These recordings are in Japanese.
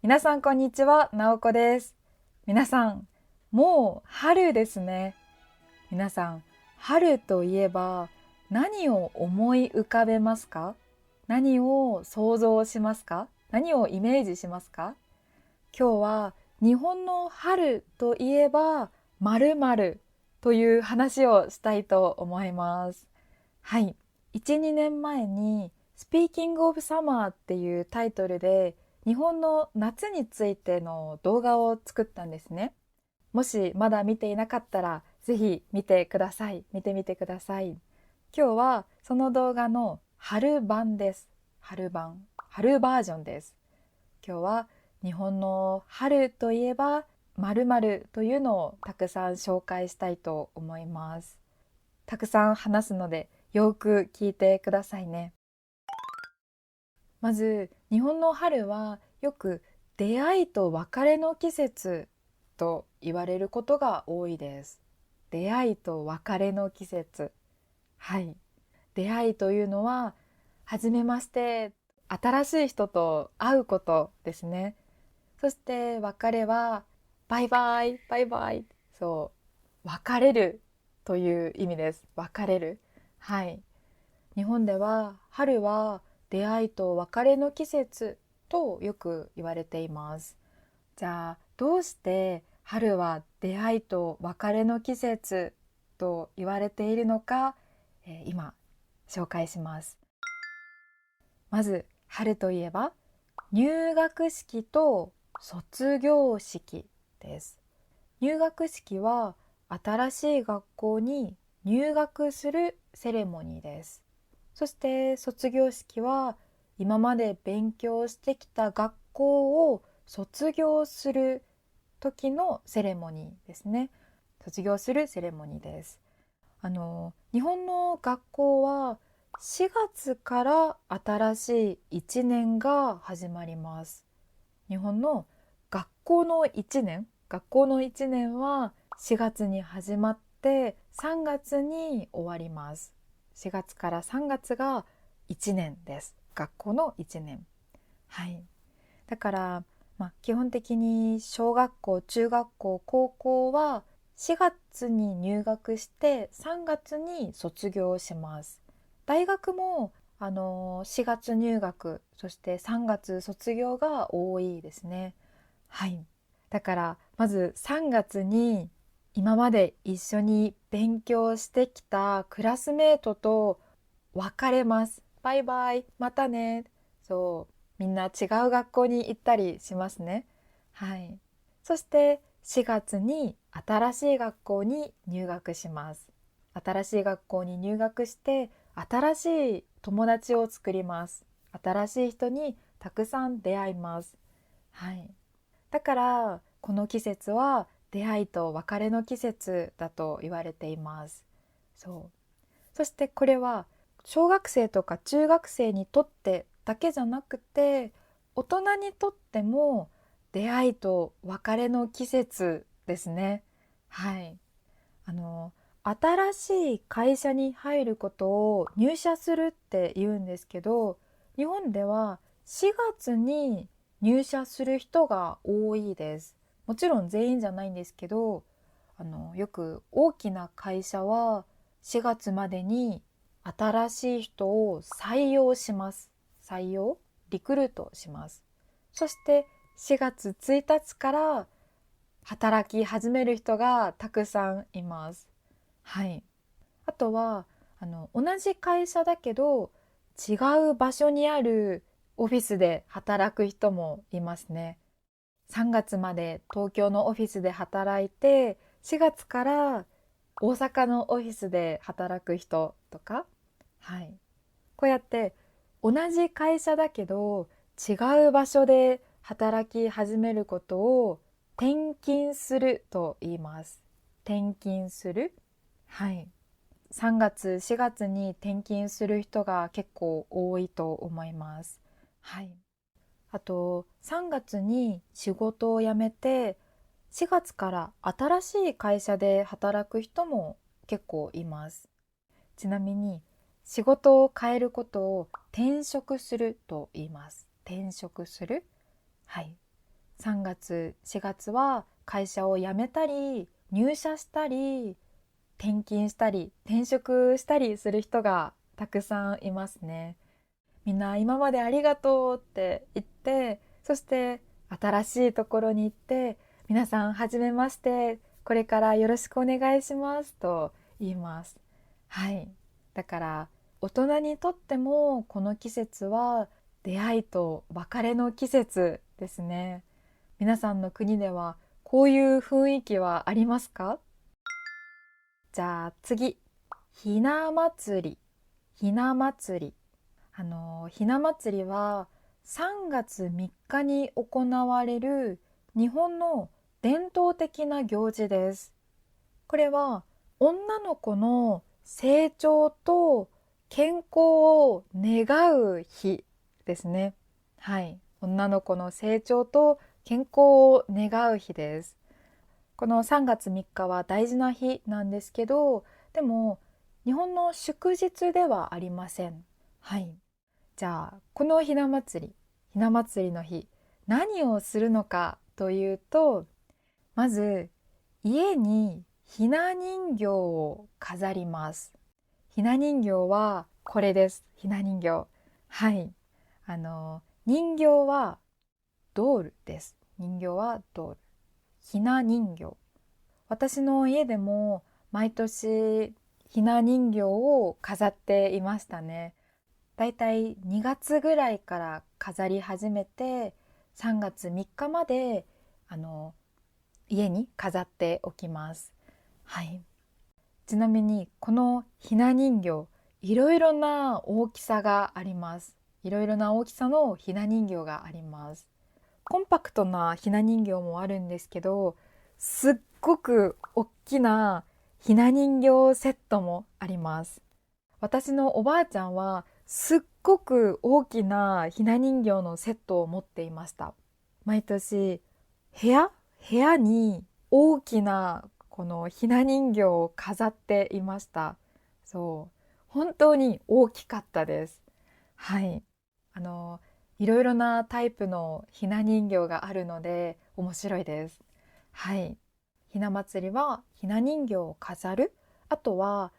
皆さんこんにちは、なおこです。皆さん、もう春ですね。皆さん、春といえば何を思い浮かべますか？何を想像しますか？何をイメージしますか？今日は日本の春といえば〇〇という話をしたいと思います。はい、1、2年前にSpeaking of Summerっていうタイトルで日本の夏についての動画を作ったんですね。もしまだ見ていなかったらぜひ見てください。見てみてください。今日はその動画の春版です。春版、春バージョンです。今日は日本の春といえば〇〇というのをたくさん紹介したいと思います。たくさん話すのでよく聞いてくださいね。まず日本の春はよく出会いと別れの季節と言われることが多いです。出会いと別れの季節。はい。出会いというのは初めまして、新しい人と会うことですね。そして別れはバイバイバイバイ。そう別れるという意味です。別れる。はい。日本では春は出会いと別れの季節とよく言われています。じゃあどうして春は出会いと別れの季節と言われているのか、今紹介します。まず春といえば入学式と卒業式です。入学式は新しい学校に入学するセレモニーです。そして卒業式は今まで勉強してきた学校を卒業する時のセレモニーですね。卒業するセレモニーです。日本の学校は4月から新しい1年が始まります。日本の学校の1年は4月に始まって3月に終わります。4月から3月が1年です。学校の1年。はい。だから、基本的に小学校、中学校、高校は4月に入学して3月に卒業します。大学も4月入学、そして3月卒業が多いですね。はい。だからまず3月に今まで一緒に勉強してきたクラスメートと別れます。バイバイ、またね。そう、みんな違う学校に行ったりしますね。はい。そして4月に新しい学校に入学します。新しい学校に入学して新しい友達を作ります。新しい人にたくさん出会います。はい。だからこの季節は出会いと別れの季節だと言われています。そう。そしてこれは小学生とか中学生にとってだけじゃなくて大人にとっても出会いと別れの季節ですね。はい。あの新しい会社に入ることを入社するって言うんですけど、日本では4月に入社する人が多いです。もちろん全員じゃないんですけど、よく大きな会社は4月までに新しい人を採用します。採用、リクルートします。そして4月1日から働き始める人がたくさんいます。はい。あとは同じ会社だけど違う場所にあるオフィスで働く人もいますね。3月まで東京のオフィスで働いて4月から大阪のオフィスで働く人とか、はい、こうやって同じ会社だけど違う場所で働き始めることを転勤すると言います。転勤する。はい。3月、4月に転勤する人が結構多いと思います。はい。あと、3月に仕事を辞めて、4月から新しい会社で働く人も結構います。ちなみに、仕事を変えることを転職すると言います。転職する。はい。3月4月は会社を辞めたり入社したり転勤したり転職したりする人がたくさんいますね。みんな今までありがとうって言って、そして新しいところに行って、皆さんはじめまして、これからよろしくお願いしますと言います。はい。だから大人にとってもこの季節は出会いと別れの季節ですね。皆さんの国ではこういう雰囲気はありますか？じゃあ次、ひな祭り。ひな祭り。ひな祭りは3月3日に行われる日本の伝統的な行事です。これは女の子の成長と健康を願う日ですね。はい。女の子の成長と健康を願う日です。この3月3日は大事な日なんですけど、でも日本の祝日ではありません。はい。じゃあこのひな祭りの日、何をするのかというと、まず家にひな人形を飾ります。ひな人形はこれです。ひな人形。はい。人形はドールです。人形はドール。ひな人形。私の家でも毎年ひな人形を飾っていましたね。だいたい2月ぐらいから飾り始めて3月3日まで家に飾っておきます。はい。ちなみにこのひな人形、いろいろな大きさがあります。いろいろな大きさのひな人形があります。コンパクトなひな人形もあるんですけど、すっごく大きなひな人形セットもあります。私のおばあちゃんはすっごく大きなひな人形のセットを持っていました。毎年部屋部屋に大きなこのひな人形を飾っていました。そう、本当に大きかったです。はい。あのいろいろなタイプのひな人形があるので面白いです。はい。ひな祭りはひな人形を飾る、あとは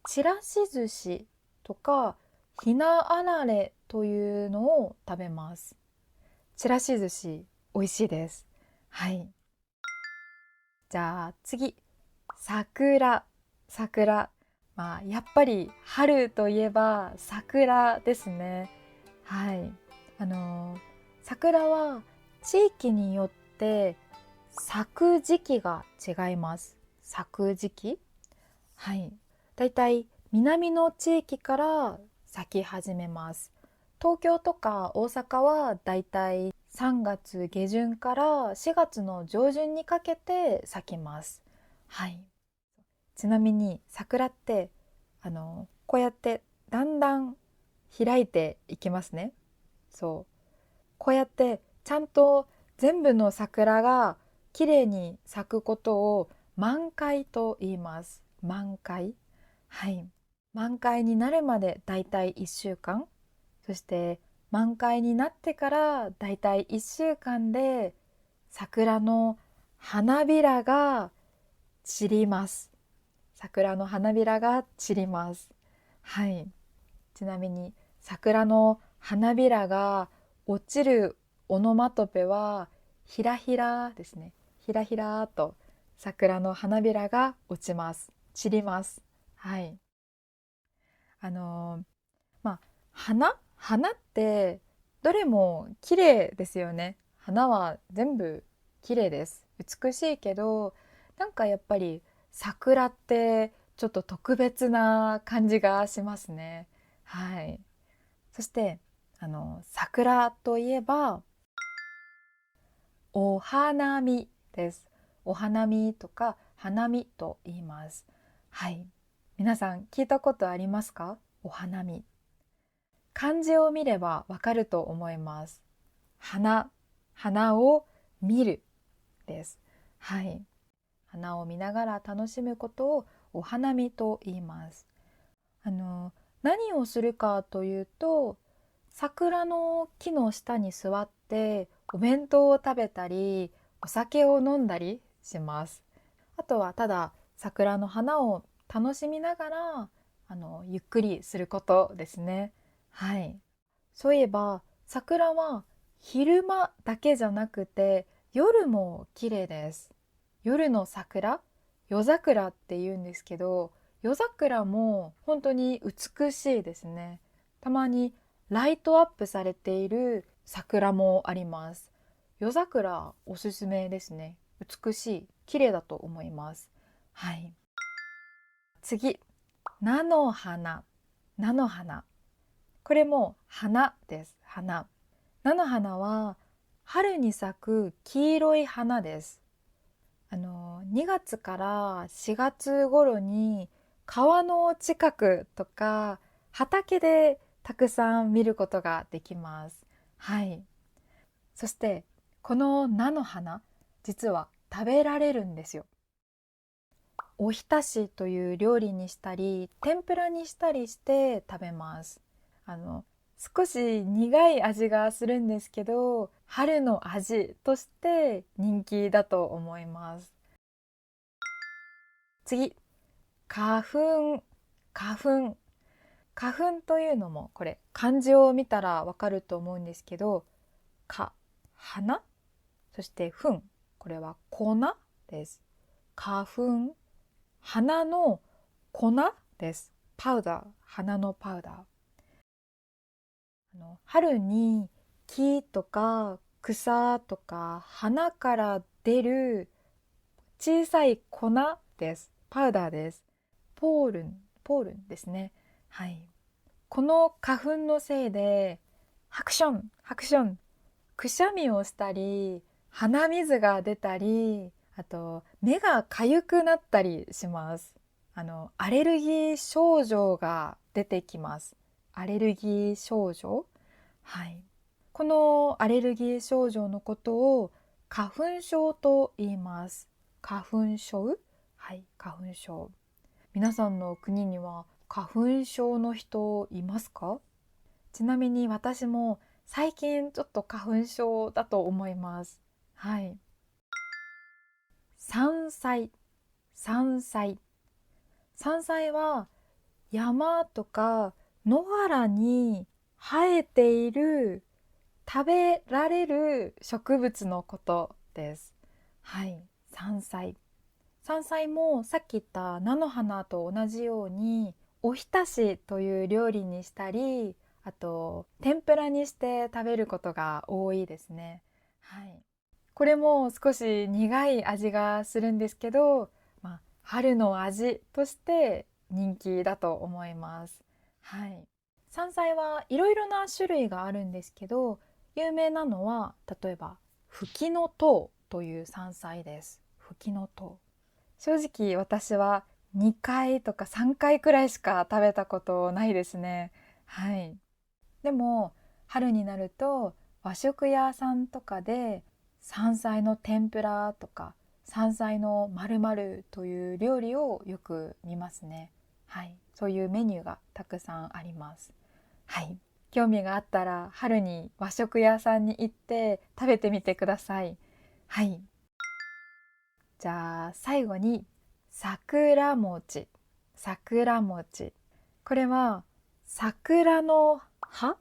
ちらし寿司とかひなあられというのを食べます。ちらし寿司美味しいです。はい。じゃあ次、桜。桜。まあやっぱり春といえば桜ですね。はい。あの桜は地域によって咲く時期が違います。咲く時期。はい。だいたい南の地域から咲き始めます。東京とか大阪はだいたい3月下旬から4月の上旬にかけて咲きます。はい。ちなみに桜ってこうやってだんだん開いていきますね。そう。こうやってちゃんと全部の桜がきれいに咲くことを満開と言います。満開。はい。満開になるまでだいたい1週間。そして満開になってからだいたい1週間で桜の花びらが散ります。桜の花びらが散ります。はい。ちなみに桜の花びらが落ちるオノマトペはひらひらですね。ひらひらと桜の花びらが落ちます。散ります。はい。あのーまあ花ってどれも綺麗ですよね。花は全部綺麗です。美しいけど、なんかやっぱり桜ってちょっと特別な感じがしますね。はい。そして桜といえばお花見です。お花見とか花見と言います。はい。皆さん聞いたことありますか？お花見。漢字を見ればわかると思います。花を見るです。はい。花を見ながら楽しむことをお花見と言います。あの何をするかというと、桜の木の下に座ってお弁当を食べたりお酒を飲んだりします。あとはただ桜の花を楽しみながらゆっくりすることですね。はい。そういえば桜は昼間だけじゃなくて夜も綺麗です。夜の桜、夜桜って言うんですけど、夜桜も本当に美しいですね。たまにライトアップされている桜もあります。夜桜おすすめですね。美しい、綺麗だと思います。はい。次、菜の花。菜の花。これも花です。花。菜の花は春に咲く黄色い花です。2月から4月頃に川の近くとか畑でたくさん見ることができます。はい。そしてこの菜の花、実は食べられるんですよ。おひたしという料理にしたり天ぷらにしたりして食べます。あの少し苦い味がするんですけど、春の味として人気だと思います。次、花粉。花粉。花粉というのもこれ漢字を見たらわかると思うんですけど、花、そして粉、これは粉です。花粉、花の粉です。パウダー、花のパウダー。春に木とか草とか花から出る小さい粉です。パウダーです。ポールンですね。はい。この花粉のせいでハクション、くしゃみをしたり、鼻水が出たり、あと目がかゆくなったりします。アレルギー症状が出てきます。アレルギー症状、はい。このアレルギー症状のことを花粉症と言います。花粉症、はい、花粉症。皆さんの国には花粉症の人いますか？ちなみに私も最近ちょっと花粉症だと思います。はい。山菜。山菜。山菜は山とか野原に生えている食べられる植物のことです。はい。山菜。山菜もさっき言った菜の花と同じようにおひたしという料理にしたり、あと天ぷらにして食べることが多いですね。はい。これも少し苦い味がするんですけど、春の味として人気だと思います。はい。山菜はいろいろな種類があるんですけど、有名なのは例えばフキノトウという山菜です。フキノトウ。正直私は2回とか3回くらいしか食べたことないですね。はい。でも春になると和食屋さんとかで山菜の天ぷらとか山菜の〇〇という料理をよく見ますね。はい。そういうメニューがたくさんあります。はい。興味があったら春に和食屋さんに行って食べてみてください。はい。じゃあ最後に桜餅。桜餅。これは桜の葉、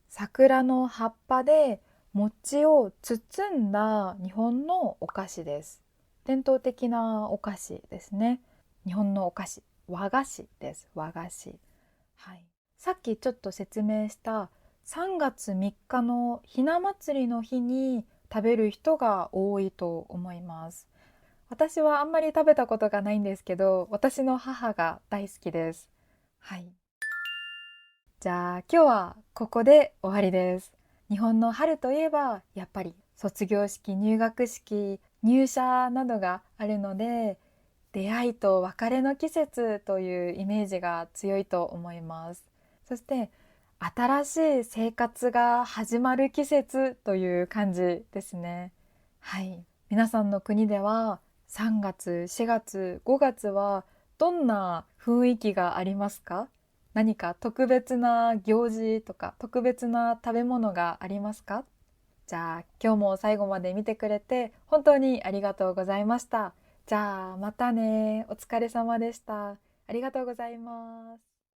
桜の葉っぱで餅を包んだ日本のお菓子です。伝統的なお菓子ですね。日本のお菓子、和菓子です。和菓子。はい。さっきちょっと説明した3月3日のひな祭りの日に食べる人が多いと思います。私はあんまり食べたことがないんですけど、私の母が大好きです。はい。じゃあ今日はここで終わりです。日本の春といえばやっぱり卒業式、入学式、入社などがあるので、出会いと別れの季節というイメージが強いと思います。そして新しい生活が始まる季節という感じですね。はい。皆さんの国では3月、4月、5月はどんな雰囲気がありますか？何か特別な行事とか特別な食べ物がありますか？じゃあ今日も最後まで見てくれて本当にありがとうございました。じゃあまたね。お疲れ様でした。ありがとうございます。